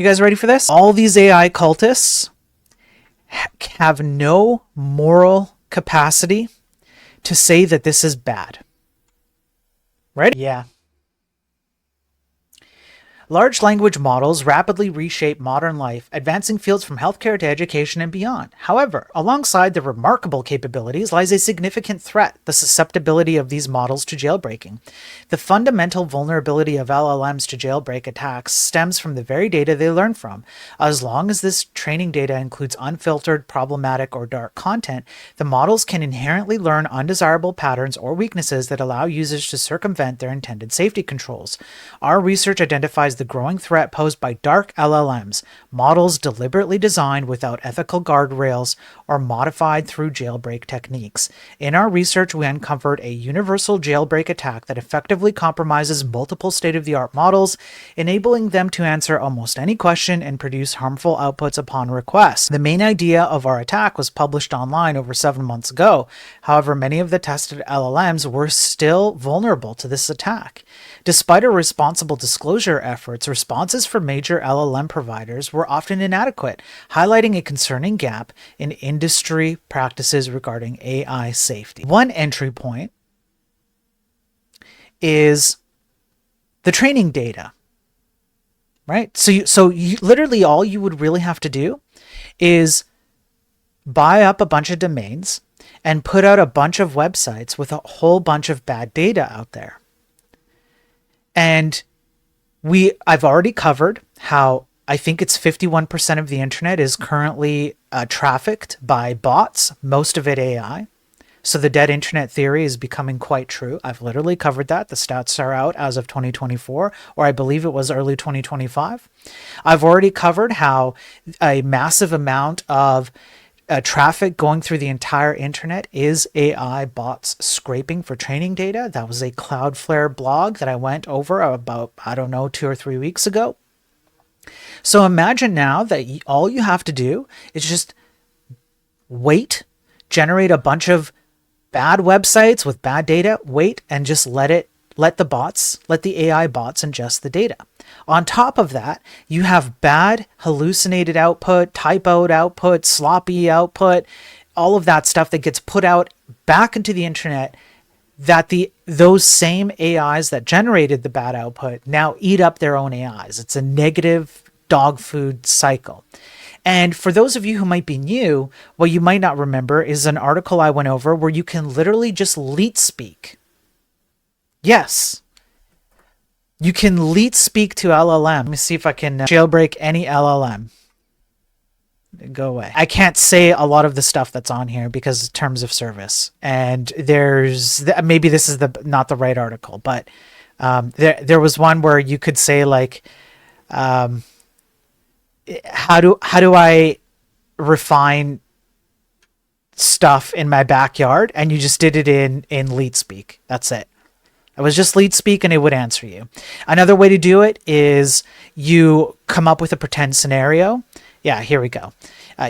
You guys ready for this? All these AI cultists have no moral capacity to say that this is bad. Right? Yeah. Large language models rapidly reshape modern life, advancing fields from healthcare to education and beyond. However, alongside their remarkable capabilities lies a significant threat: the susceptibility of these models to jailbreaking. The fundamental vulnerability of LLMs to jailbreak attacks stems from the very data they learn from. As long as this training data includes unfiltered, problematic, or dark content, the models can inherently learn undesirable patterns or weaknesses that allow users to circumvent their intended safety controls. Our research identifies the growing threat posed by dark LLMs, models deliberately designed without ethical guardrails or modified through jailbreak techniques. In our research, we uncovered a universal jailbreak attack that effectively compromises multiple state-of-the-art models, enabling them to answer almost any question and produce harmful outputs upon request. The main idea of our attack was published online over 7 months ago. However, many of the tested LLMs were still vulnerable to this attack. Despite our responsible disclosure efforts, responses from major LLM providers were often inadequate, highlighting a concerning gap in industry practices regarding AI safety. One entry point is the training data, right? So you literally all you would really have to do is buy up a bunch of domains and put out a bunch of websites with a whole bunch of bad data out there. And I've already covered how I think it's 51% of the internet is currently trafficked by bots, most of it AI. So the dead internet theory is becoming quite true. I've literally covered that. The stats are out as of 2024, or I believe it was early 2025. I've already covered how a massive amount of traffic going through the entire internet is AI bots scraping for training data. That was a Cloudflare blog that I went over about, 2 or 3 weeks ago. So imagine now that all you have to do is just wait, generate a bunch of bad websites with bad data, wait, and just let the AI bots ingest the data. On top of that, you have bad hallucinated output, typoed output, sloppy output, all of that stuff that gets put out back into the internet that those same AIs that generated the bad output now eat up their own AIs. It's a negative dog food cycle. And for those of you who might be new, what you might not remember is an article I went over where you can literally just leet speak. Yes. You can leet speak to LLM. Let me see if I can jailbreak any LLM. Go away. I can't say a lot of the stuff that's on here because of terms of service. And maybe this is not the right article, but there was one where you could say like, how do I refine stuff in my backyard? And you just did it in leet speak. That's it. It was just leet speak and it would answer you. Another way to do it is you come up with a pretend scenario. Yeah, here we go.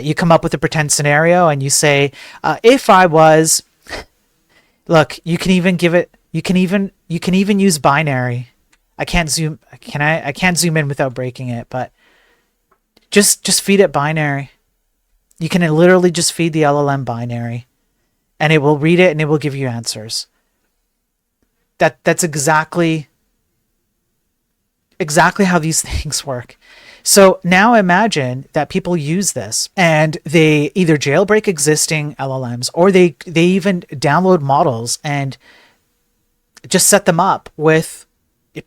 You come up with a pretend scenario and you say, if I was, look, you can even use binary. I can't zoom in without breaking it, but just feed it binary. You can literally just feed the LLM binary and it will read it and it will give you answers. That's exactly how these things work. So now imagine that people use this and they either jailbreak existing LLMs or they even download models and just set them up with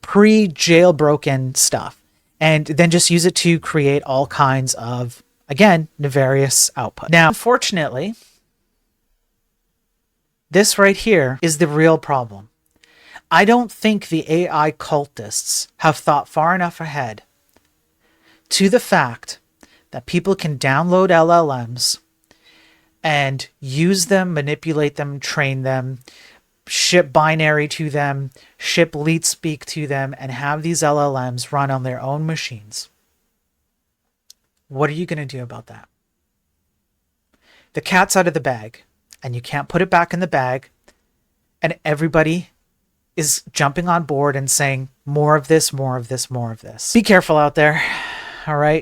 pre-jailbroken stuff and then just use it to create all kinds of, again, nefarious output. Now, unfortunately, this right here is the real problem. I don't think the AI cultists have thought far enough ahead to the fact that people can download LLMs and use them, manipulate them, train them, ship binary to them, ship leet speak to them, and have these LLMs run on their own machines. What are you going to do about that? The cat's out of the bag, and you can't put it back in the bag, and everybody is jumping on board and saying, more of this, more of this, more of this. Be careful out there. All right.